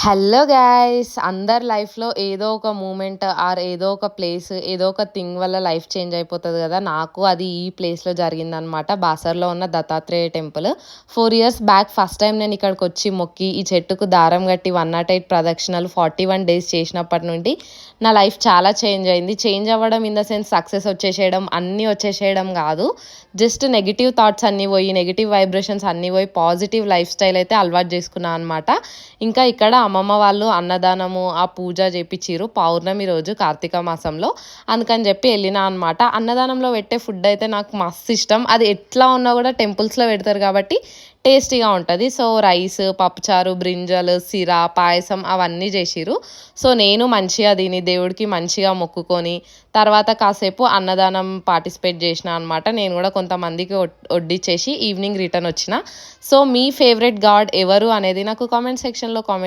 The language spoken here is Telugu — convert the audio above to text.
హలో గైస్, అందరి లైఫ్లో ఏదో ఒక మూమెంట్ ఆర్ ఏదో ఒక ప్లేస్ ఏదో ఒక థింగ్ వల్ల లైఫ్ చేంజ్ అయిపోతుంది కదా. నాకు అది ఈ ప్లేస్లో జరిగిందనమాట. బాసర్లో ఉన్న Dattatreya temple. 4 years back first time నేను ఇక్కడికి వచ్చి మొక్కి ఈ చెట్టుకు దారం కట్టి 108 ప్రదక్షిణలు 41 days చేసినప్పటి నుండి నా లైఫ్ చాలా చేంజ్ అయింది. చేంజ్ అవ్వడం ఇన్ ద సెన్స్ సక్సెస్ వచ్చేసేయడం అన్నీ వచ్చేసేయడం కాదు, జస్ట్ నెగిటివ్ థాట్స్ అన్నీ పోయి నెగిటివ్ వైబ్రేషన్స్ అన్నీ పోయి పాజిటివ్ లైఫ్ స్టైల్ అయితే అలవాటు చేసుకున్నాను అనమాట. ఇంకా ఇక్కడ అమ్మమ్మ వాళ్ళు అన్నదానము ఆ పూజ చేపించిరు పౌర్ణమి రోజు కార్తీక మాసంలో. అందుకని చెప్పి వెళ్ళినా అనమాట. అన్నదానంలో పెట్టే ఫుడ్ అయితే నాకు మస్తు ఇష్టం. అది ఎట్లా ఉన్నా కూడా టెంపుల్స్లో పెడతారు కాబట్టి టేస్టీగా ఉంటుంది. సో రైస్, పప్పుచారు, బ్రింజలు, సిరా, పాయసం అవన్నీ చేసిరు. సో నేను మంచిగా తిని దేవుడికి మంచిగా మొక్కుకొని తర్వాత కాసేపు అన్నదానం పార్టిసిపేట్ చేసిన అనమాట. నేను కూడా కొంతమందికి వడ్డిచ్చేసి ఈవినింగ్ రిటర్న్ వచ్చిన. సో మీ ఫేవరెట్ గాడ్ ఎవరు అనేది నాకు కామెంట్ సెక్షన్లో కామెంట్